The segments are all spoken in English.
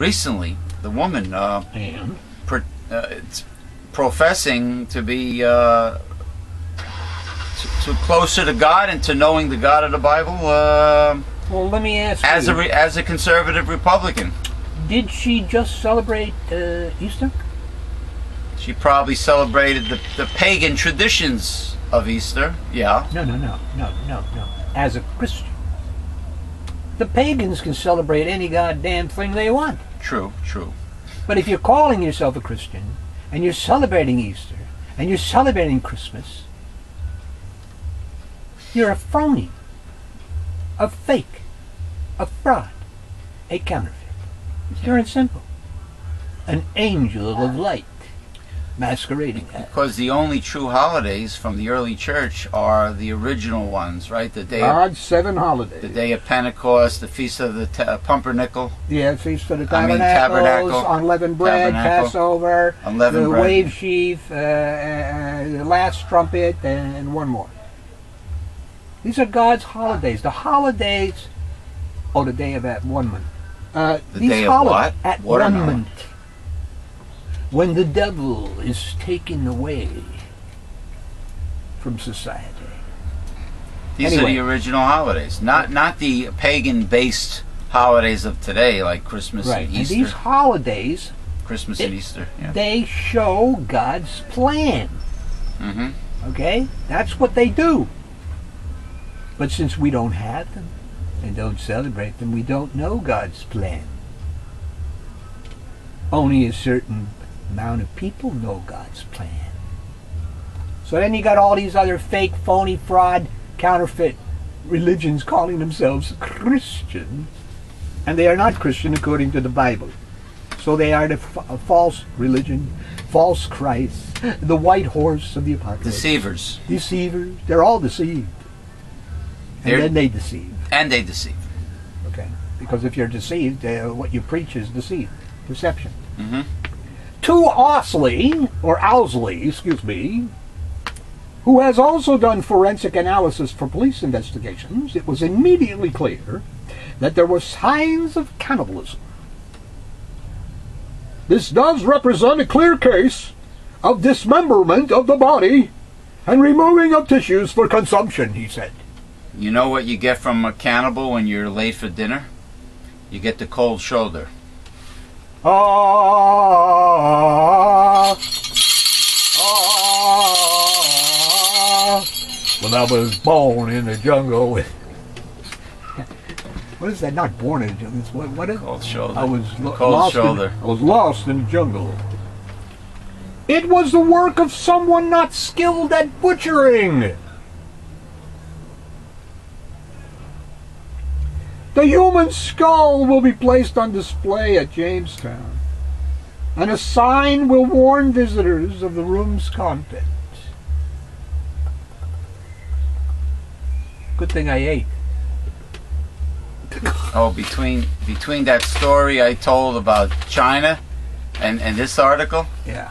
recently, the woman it's professing to be to closer to God and to knowing the God of the Bible. Well, let me ask you, you, as a conservative Republican, did she just celebrate Easter? She probably celebrated the pagan traditions of Easter. Yeah. No. As a Christian, the pagans can celebrate any goddamn thing they want. True. But if you're calling yourself a Christian and you're celebrating Easter and you're celebrating Christmas, you're a phony, a fake, a fraud, a counterfeit. Pure and simple. An angel of light masquerading as. Because the only true holidays from the early church are the original ones, right? The day God's 7 holidays. The day of Pentecost, the Feast of the Pumpernickel. Yeah, Feast of the Tabernacles, unleavened bread, Passover, the wave sheaf, the last trumpet, and one more. These are God's holidays. The holidays, the day of At-One-Ment. The day of what? At-One-Ment. When the devil is taken away from society. These are the original holidays, not the pagan-based holidays of today, like Christmas and Easter. And these holidays, Christmas and Easter, they show God's plan. Okay? That's what they do. But since we don't have them and don't celebrate them, we don't know God's plan. Only a certain amount of people know God's plan. So then you got all these other fake, phony, fraud, counterfeit religions calling themselves Christians, and they are not Christian according to the Bible. So they are the false religion, false Christ, the white horse of the apocalypse. Deceivers. They're all deceived. And then they deceive. And they deceive. Okay. Because if you're deceived, what you preach is deceit, deception. To Owsley, who has also done forensic analysis for police investigations, it was immediately clear that there were signs of cannibalism. This does represent a clear case of dismemberment of the body and removing of tissues for consumption, he said. You know what you get from a cannibal when you're late for dinner? You get the cold shoulder. When I was born in the jungle with... What is that? Not born in the jungle. What is it? Cold shoulder. I was lost in the jungle. It was the work of someone not skilled at butchering. The human skull will be placed on display at Jamestown, and a sign will warn visitors of the room's content. Good thing I ate. Oh, between that story I told about China and this article? Yeah.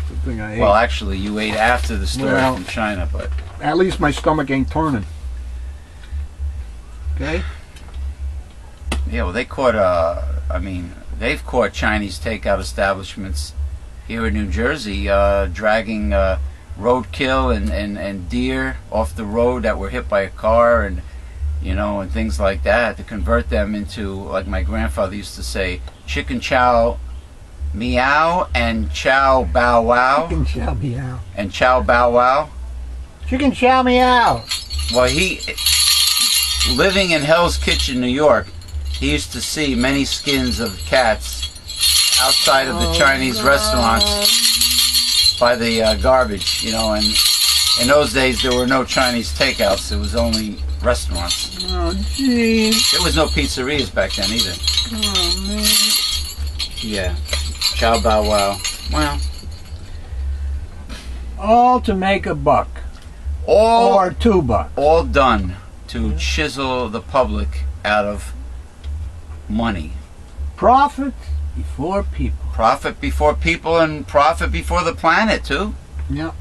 Good thing I ate. Well, actually, you ate after the story from China, but... At least my stomach ain't turning. Okay? Yeah, well, they caught, they've caught Chinese takeout establishments here in New Jersey dragging roadkill and deer off the road that were hit by a car and things like that to convert them into, like my grandfather used to say, chicken chow meow and chow bow wow. Chicken chow meow. And chow bow wow. Chicken chow meow. Well, living in Hell's Kitchen, New York, he used to see many skins of cats outside of the Chinese restaurants by the garbage, and in those days there were no Chinese takeouts, it was only restaurants. Oh, jeez. There was no pizzerias back then either. Oh, man. Yeah. Chow bow wow. Well. All to make a buck. Or $2. All done to chisel the public out of money. Profit before people. Profit before people and profit before the planet too. Yep.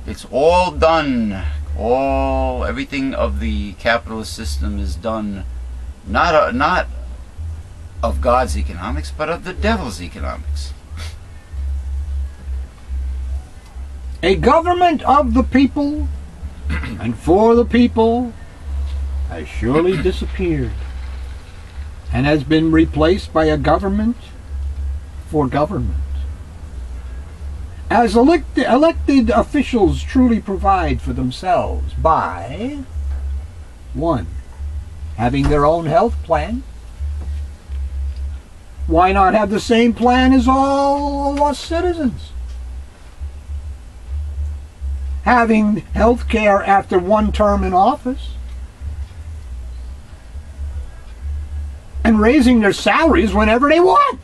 It's all done. Everything of the capitalist system is done not of God's economics, but of the devil's economics. A government of the people and for the people has surely disappeared and has been replaced by a government for government. As elected officials truly provide for themselves by 1. Having their own health plan. Why not have the same plan as all of us citizens? Having health care after one term in office. And raising their salaries whenever they want.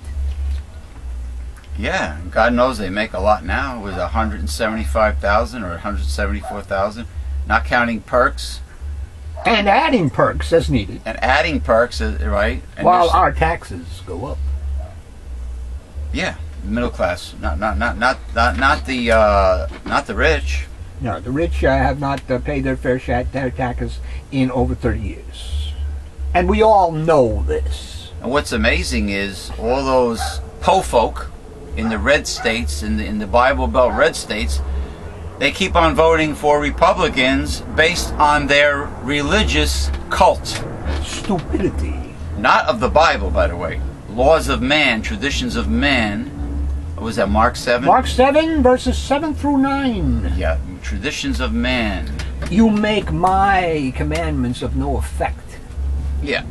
Yeah, God knows they make a lot now with 175,000 or 174,000, not counting perks. And adding perks as needed. And adding perks, right? And while our taxes go up. Yeah, middle class, not the rich. No, the rich have not paid their fair share, their taxes in over 30 years. And we all know this. And what's amazing is all those po folk in the red states, in the Bible Belt red states, they keep on voting for Republicans based on their religious cult. Stupidity. Not of the Bible, by the way. Laws of man, traditions of man. What was that, Mark 7? Mark 7, verses 7 through 9. Yeah, traditions of man. You make my commandments of no effect. Yeah.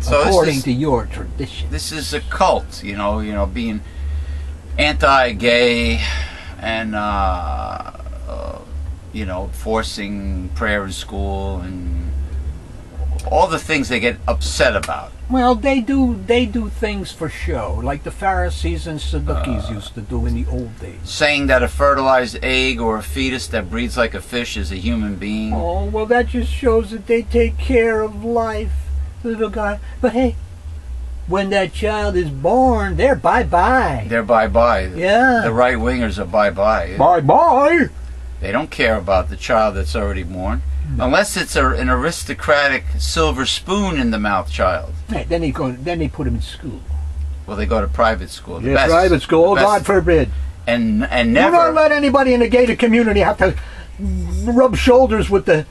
So according to your tradition. This is a cult, you know, being anti-gay and forcing prayer in school and all the things they get upset about. Well, they do things for show, like the Pharisees and Sadducees used to do in the old days. Saying that a fertilized egg or a fetus that breathes like a fish is a human being. Oh, well, that just shows that they take care of life, little guy. But hey, when that child is born, they're bye-bye. They're bye-bye. Yeah. The right-wingers are bye-bye. Bye-bye. They don't care about the child that's already born. No. Unless it's an aristocratic silver spoon in the mouth child. Hey, then they put him in school. Well, they go to private school. Yeah, private school. God forbid. And never. Do not let anybody in the gated community have to rub shoulders with the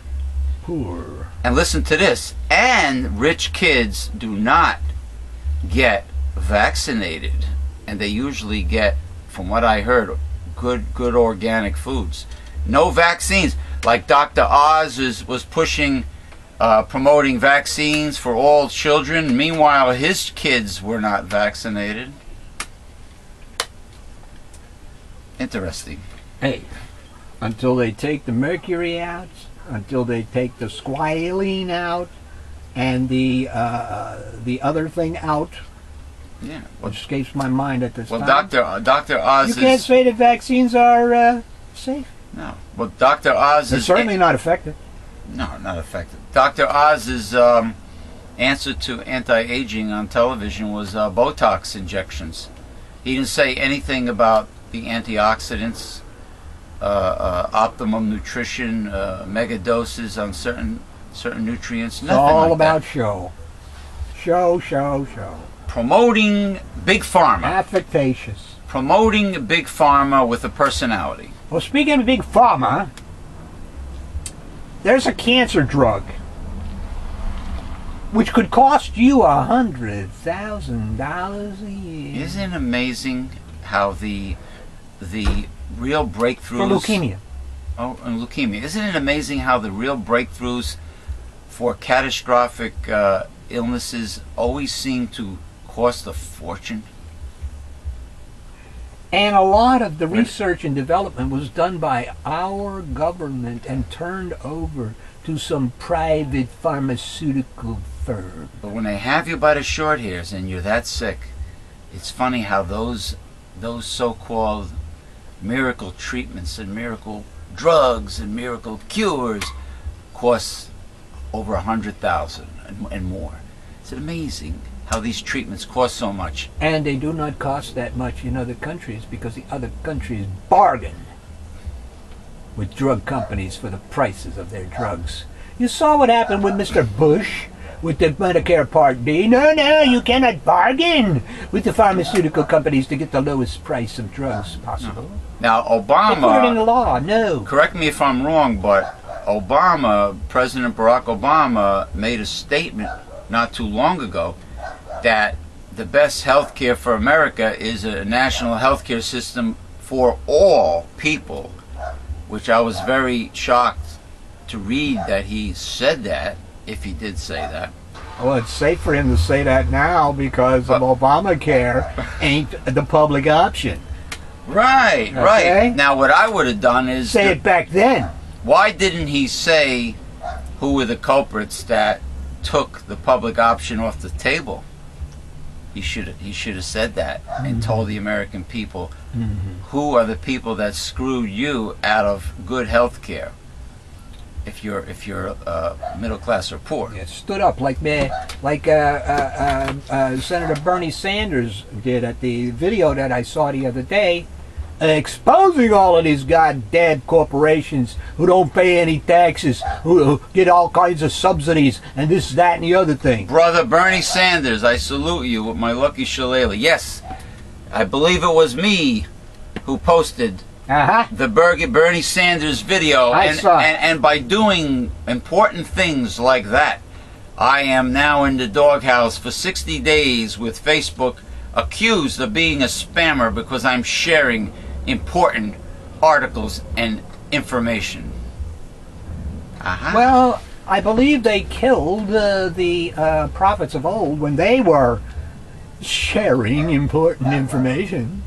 poor. And listen to this. And rich kids do not get vaccinated, and they usually get, from what I heard, good organic foods. No vaccines. Like Dr. Oz was pushing, promoting vaccines for all children. Meanwhile, his kids were not vaccinated. Interesting. Hey, until they take the mercury out, until they take the squalene out, and the other thing out. Yeah, which escapes my mind at this time. Well, Dr. Oz. You can't say that vaccines are safe. No. Well, Dr. Oz is certainly not effective. No, not effective. Dr. Oz's answer to anti-aging on television was Botox injections. He didn't say anything about the antioxidants, optimum nutrition, mega doses on certain nutrients. Nothing all like about that. Show. Promoting big pharma. Affectatious. Promoting big pharma with a personality. Well, speaking of big pharma, there's a cancer drug which could cost you $100,000 a year. Isn't it amazing how the real breakthroughs for leukemia? Oh, and leukemia. Isn't it amazing how the real breakthroughs for catastrophic illnesses always seem to cost a fortune? And a lot of the research and development was done by our government and turned over to some private pharmaceutical firm. But when they have you by the short hairs and you're that sick, it's funny how those so-called miracle treatments and miracle drugs and miracle cures cost over $100,000 and more. It's amazing how these treatments cost so much. And they do not cost that much in other countries because the other countries bargain with drug companies for the prices of their drugs. You saw what happened with Mr. Bush with the Medicare Part B. No, you cannot bargain with the pharmaceutical companies to get the lowest price of drugs possible. Now, They put it in the Obama, law. No. correct me if I'm wrong, but President Barack Obama made a statement not too long ago that the best health care for America is a national health care system for all people, which I was very shocked to read that he said that, if he did say that. Well, it's safe for him to say that now because of Obamacare ain't the public option. Right, Okay. right. Now, what I would have done is... Say it back then. Why didn't he say who were the culprits that took the public option off the table? He should have said that and told the American people who are the people that screwed you out of good health care if you're middle class or poor. Yeah, stood up like Senator Bernie Sanders did at the video that I saw the other day, exposing all of these goddamn corporations who don't pay any taxes, who get all kinds of subsidies and this, that, and the other thing. Brother Bernie Sanders, I salute you with my lucky shillelagh. Yes, I believe it was me who posted the Bernie Sanders video, I saw it. And by doing important things like that, I am now in the doghouse for 60 days with Facebook, accused of being a spammer because I'm sharing important articles and information. Well, I believe they killed the prophets of old when they were sharing important information.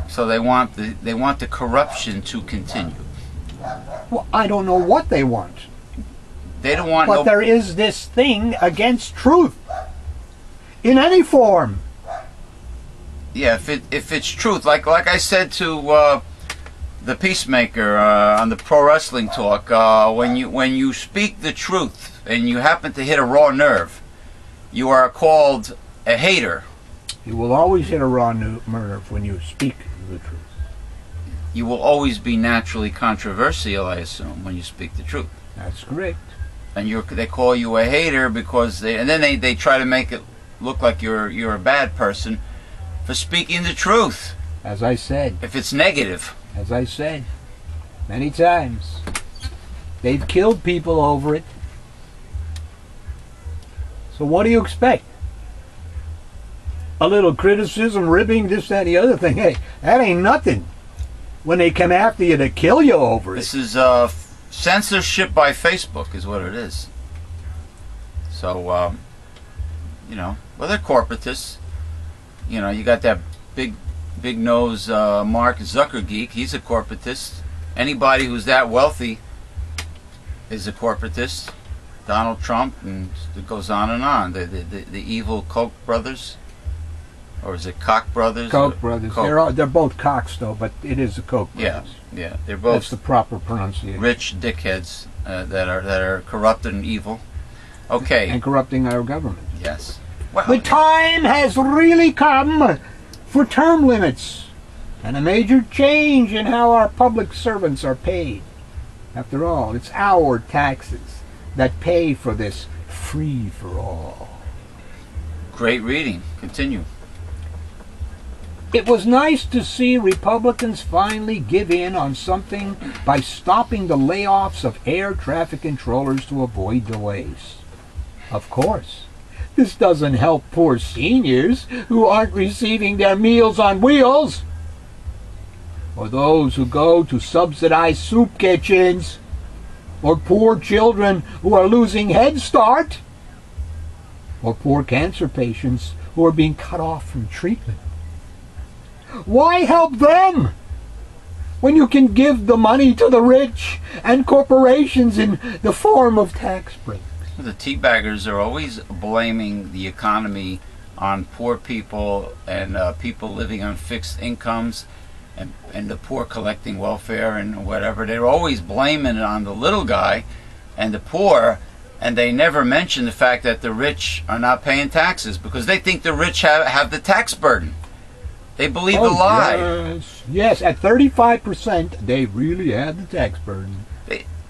So they want the corruption to continue. Well, I don't know what they want. They don't want. But there is this thing against truth in any form. Yeah, if it's truth, like I said to the Peacemaker on the Pro Wrestling Talk, when you speak the truth and you happen to hit a raw nerve, you are called a hater. You will always hit a raw nerve when you speak the truth. You will always be naturally controversial, I assume, when you speak the truth. That's correct. And they call you a hater because they try to make it look like you're a bad person for speaking the truth. As I said. If it's negative. As I said many times. They've killed people over it. So what do you expect? A little criticism, ribbing, this, that, and the other thing. Hey, that ain't nothing when they come after you to kill you over it. This is censorship by Facebook is what it is. So, well, they're corporatists. You got that big nose Mark Zuckergeek. He's a corporatist. Anybody who's that wealthy is a corporatist. Donald Trump, and it goes on and on. The evil Koch brothers. Or is it Koch brothers? Koch brothers. Koch. They're both Kochs, though, but it is the Koch brothers. Yeah. They're both. That's the proper pronunciation. Rich dickheads that are corrupted and evil. Okay. And corrupting our government. Yes. Well, the time has really come for term limits and a major change in how our public servants are paid. After all, it's our taxes that pay for this free for all. Great reading. Continue. It was nice to see Republicans finally give in on something by stopping the layoffs of air traffic controllers to avoid delays. Of course, this doesn't help poor seniors who aren't receiving their Meals on Wheels, or those who go to subsidized soup kitchens, or poor children who are losing Head Start, or poor cancer patients who are being cut off from treatment. Why help them when you can give the money to the rich and corporations in the form of tax breaks? The teabaggers are always blaming the economy on poor people and people living on fixed incomes and the poor collecting welfare and whatever. They're always blaming it on the little guy and the poor, and they never mention the fact that the rich are not paying taxes because they think the rich have the tax burden. They believe the lie. Yes, at 35%, they really have the tax burden.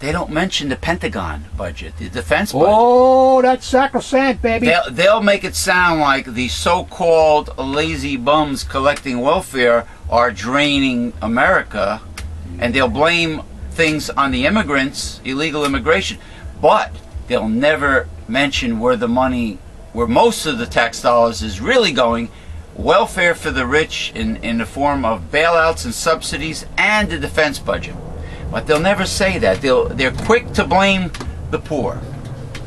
They don't mention the Pentagon budget, the defense budget. Oh, that's sacrosanct, baby. They'll make it sound like the so-called lazy bums collecting welfare are draining America, and they'll blame things on the immigrants, illegal immigration, but they'll never mention where the money, where most of the tax dollars is really going. Welfare for the rich in the form of bailouts and subsidies and the defense budget. But they'll never say that. They're quick to blame the poor,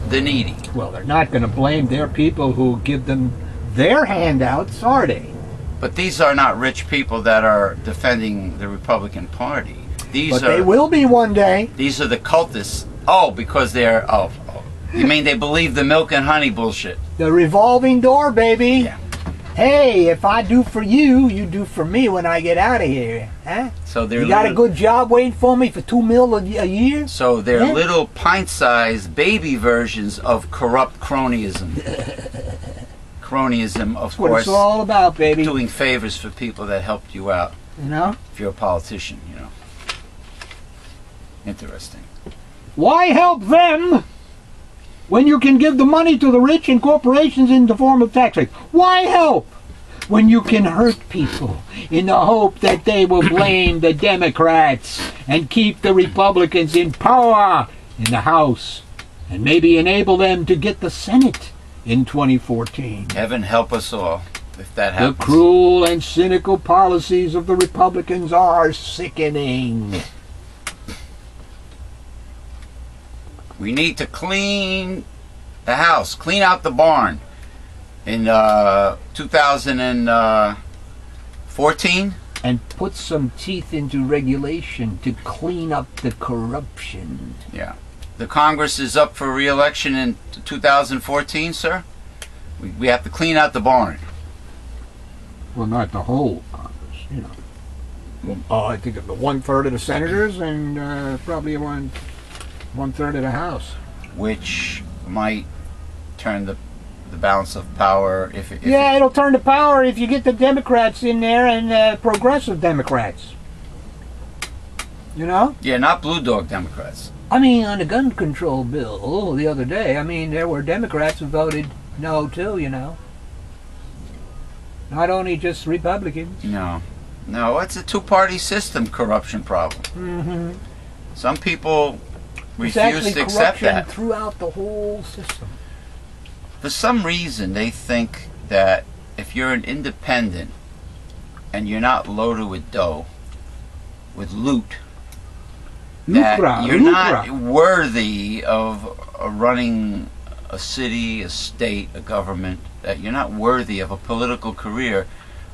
the needy. Well, they're not going to blame their people who give them their handouts, are they? But these are not rich people that are defending the Republican Party. But they will be one day. These are the cultists. Oh, because they're... Oh. You mean they believe the milk and honey bullshit? The revolving door, baby. Yeah. Hey, if I do for you, you do for me when I get out of here. Huh? So they're you got a good job waiting for me for $2 million a year? So they're little pint-sized baby versions of corrupt cronyism. Cronyism, of That's what course. it's all about, baby. Doing favors for people that helped you out. You know? If you're a politician, you know. Interesting. Why help them when you can give the money to the rich and corporations in the form of tax rates? Why help when you can hurt people in the hope that they will blame the Democrats and keep the Republicans in power in the House and maybe enable them to get the Senate in 2014? Heaven help us all if that happens. The cruel and cynical policies of the Republicans are sickening. We need to clean the house, clean out the barn in 2014. And put some teeth into regulation to clean up the corruption. Yeah. The Congress is up for re-election in 2014, sir. We have to clean out the barn. Well, not the whole Congress, you know. I think of the 1/3 of the senators and probably 1/3 of the House. Which might turn the balance of power if it'll turn the power if you get the Democrats in there and progressive Democrats. You know? Yeah, not blue dog Democrats. I mean, on the gun control bill the other day, I mean, there were Democrats who voted no too, you know. Not only just Republicans. No, it's a two-party system corruption problem. Mm-hmm. Some people It's refuse to accept that. Throughout the whole system. For some reason, they think that if you're an independent and you're not loaded with dough, with loot, that you're not worthy of running a city, a state, a government, that you're not worthy of a political career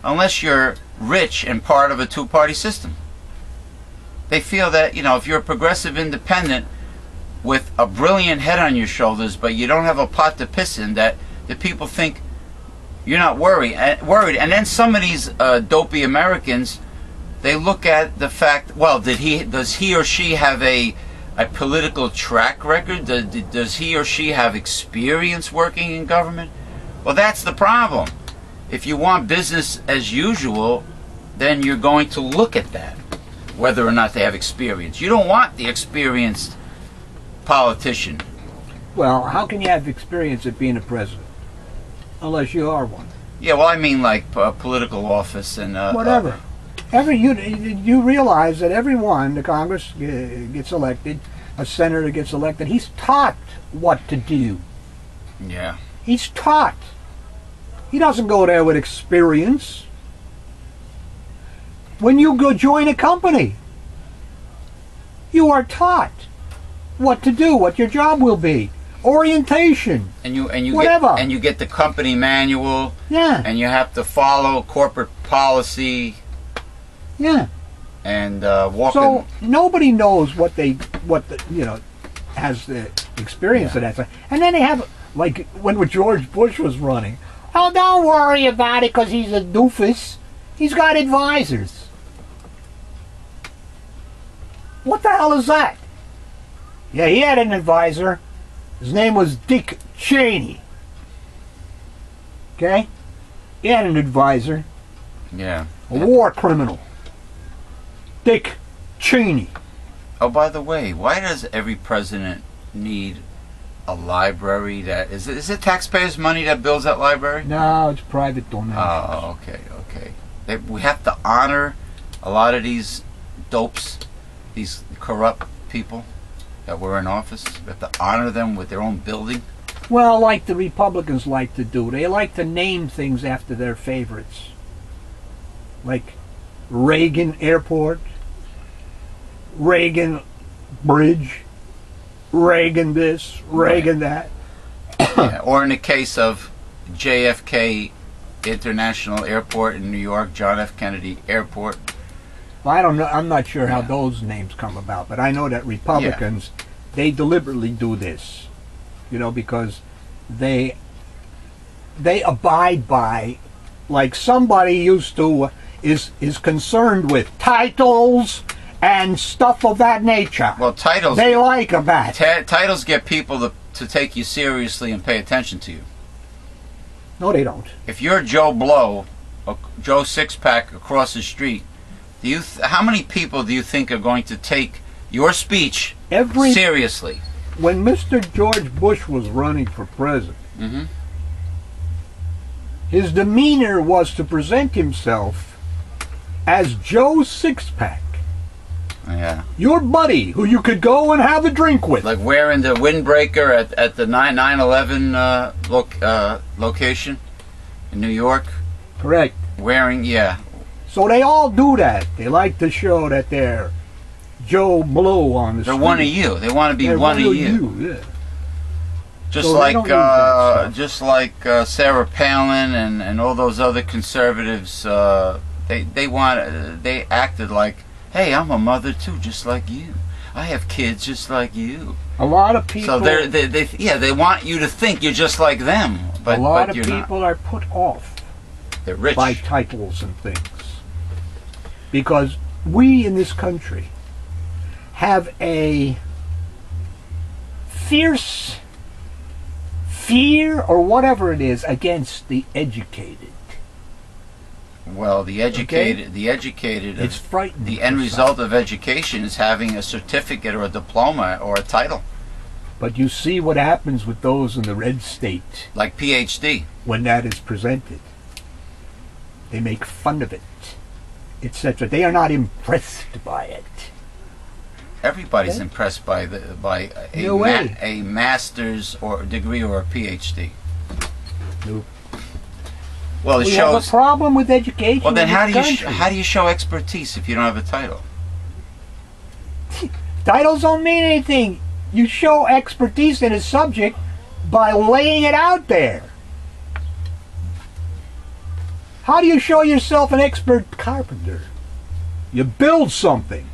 unless you're rich and part of a two-party system. They feel that, you know, if you're a progressive independent with a brilliant head on your shoulders, but you don't have a pot to piss in, that the people think you're not worried. And then some of these dopey Americans, they look at the fact, well, does he or she have a political track record? Does he or she have experience working in government? Well, that's the problem. If you want business as usual, then you're going to look at that, whether or not they have experience. You don't want the experienced politician. Well, how can you have experience at being a president unless you are one? Yeah, well, I mean like political office and whatever. You realize that everyone, the Congress gets elected, a senator gets elected, he's taught what to do. Yeah. He's taught. He doesn't go there with experience. When you go join a company, you are taught what to do, what your job will be, orientation, and you whatever. You get the company manual. Yeah. And you have to follow corporate policy. Yeah. And walk. So nobody knows what has the experience of that. And then they have, like when George Bush was running. Oh, don't worry about it because he's a doofus. He's got advisors. What the hell is that? Yeah, he had an advisor. His name was Dick Cheney. Okay? He had an advisor. Yeah. A war criminal. Dick Cheney. Oh, by the way, why does every president need a library? That is it taxpayers' money that builds that library? No, it's private donations. Oh, okay. We have to honor a lot of these dopes, these corrupt people that were in office. We have to honor them with their own building. Well, like the Republicans like to do. They like to name things after their favorites. Like Reagan Airport, Reagan Bridge, Reagan this, Reagan that. Yeah, or in the case of JFK International Airport in New York, John F. Kennedy Airport. Well, I don't know. I'm not sure how those names come about, but I know that Republicans, they deliberately do this, you know, because they abide by, like somebody used to is concerned with titles and stuff of that nature. Well, titles, they like that. Titles get people to take you seriously and pay attention to you. No, they don't. If you're Joe Blow, Joe Sixpack across the street, how many people do you think are going to take your speech seriously? When Mr. George Bush was running for president, his demeanor was to present himself as Joe Sixpack. Yeah. Your buddy, who you could go and have a drink with. Like wearing the windbreaker at the 9/11 location in New York. Correct. Wearing, yeah. So they all do that. They like to show that they're Joe Blow on the street. They're one of you. They want to be one of you. Yeah. Just so like Sarah Palin and all those other conservatives. They acted like, hey, I'm a mother too, just like you. I have kids just like you. A lot of people. So they want you to think you're just like them, but a lot of you're people not. are put off. They're rich by titles and things, because we in this country have a fierce fear or whatever it is against the educated. Well, the educated, it's frightening. The end result of education is having a certificate or a diploma or a title. But you see what happens with those in the red state. Like PhD. When that is presented. They make fun of it, etc. They are not impressed by it. Everybody's impressed by a master's or degree or a PhD. Nope. Well, it we shows have a problem with education. Well, then how do you show expertise if you don't have a title? Titles don't mean anything. You show expertise in a subject by laying it out there. How do you show yourself an expert carpenter? You build something,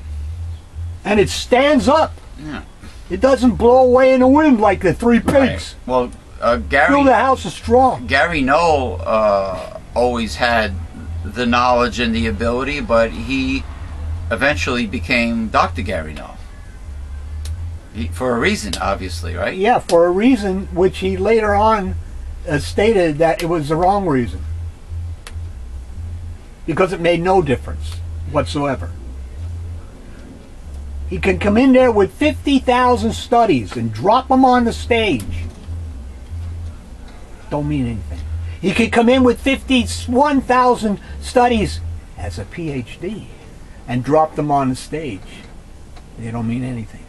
and it stands up. Yeah. It doesn't blow away in the wind like the Three Pigs. Right. Well, Gary. Build a house is strong. Gary Knoll always had the knowledge and the ability, but he eventually became Dr. Gary Knoll. For a reason, obviously, right? Yeah, for a reason which he later on stated that it was the wrong reason. Because it made no difference whatsoever. He can come in there with 50,000 studies and drop them on the stage. Don't mean anything. He could come in with 51,000 studies as a PhD and drop them on the stage. They don't mean anything.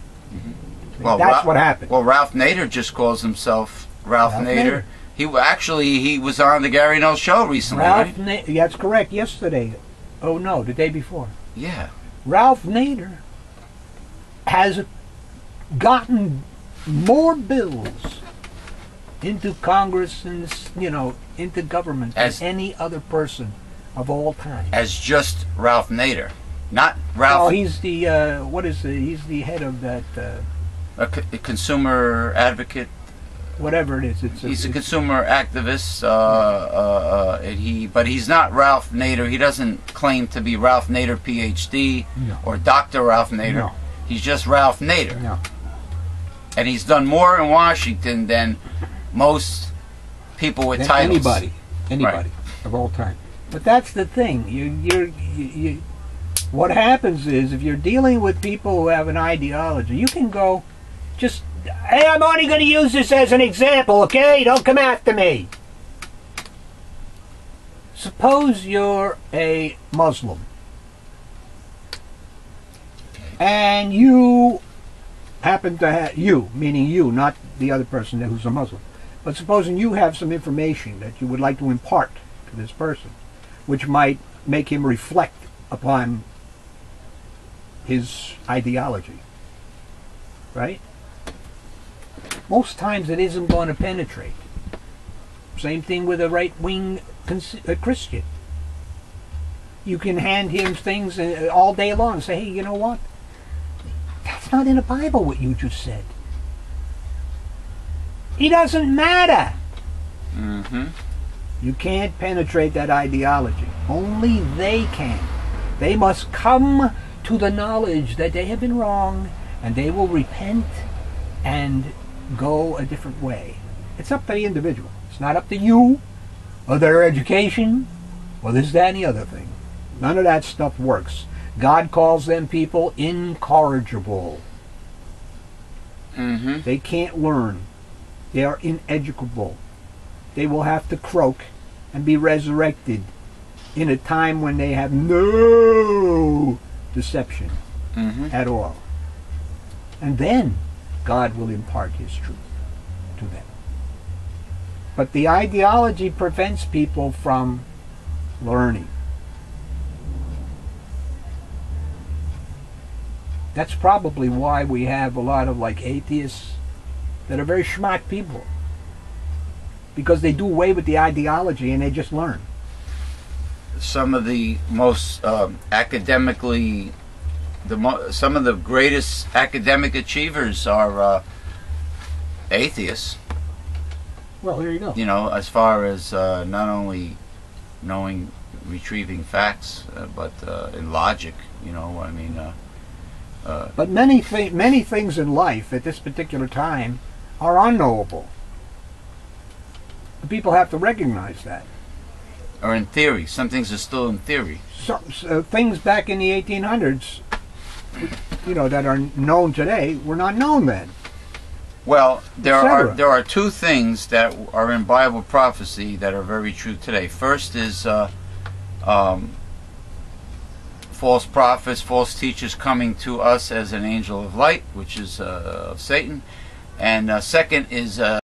Well, that's what happened. Well, Ralph Nader just calls himself Ralph Nader. He was on the Gary Knoll show recently, right? That's correct. Yesterday. Oh no, the day before. Yeah. Ralph Nader has gotten more bills into Congress and into government than any other person of all time. As just Ralph Nader, not Ralph. Oh, he's the he's the head of that. A consumer advocate. Whatever it is, he's a consumer activist. But he's not Ralph Nader. He doesn't claim to be Ralph Nader, PhD, or Dr. Ralph Nader. No. He's just Ralph Nader. No. And he's done more in Washington than most people with titles. Anybody right. of all time. But that's the thing. What happens is, if you're dealing with people who have an ideology, you can go, just, hey, I'm only going to use this as an example, okay? Don't come after me. Suppose you're a Muslim, and you happen to have, you, meaning you, not the other person who's a Muslim, but supposing you have some information that you would like to impart to this person, which might make him reflect upon his ideology, right? Most times it isn't going to penetrate. Same thing with a right-wing Christian. You can hand him things all day long and say, hey, you know what? That's not in the Bible what you just said. It doesn't matter. Mm-hmm. You can't penetrate that ideology. Only they can. They must come to the knowledge that they have been wrong, and they will repent and go a different way. It's up to the individual. It's not up to you, or their education, or this, that, and the other thing. None of that stuff works. God calls them people incorrigible. Mm-hmm. They can't learn. They are ineducable. They will have to croak and be resurrected in a time when they have no deception at all. And then God will impart his truth to them. But the ideology prevents people from learning. That's probably why we have a lot of like atheists that are very smart people, because they do away with the ideology and they just learn. Some of the most academically, some of the greatest academic achievers are atheists. Well, there you go. You know, as far as not only knowing, retrieving facts, but in logic. You know, I mean. But many things in life at this particular time are unknowable. The people have to recognize that. Or in theory. Some things are still in theory. Things back in the 1800s, you know, that are known today were not known then. Well, there are two things that are in Bible prophecy that are very true today. First is false prophets, false teachers coming to us as an angel of light, which is of Satan. And second is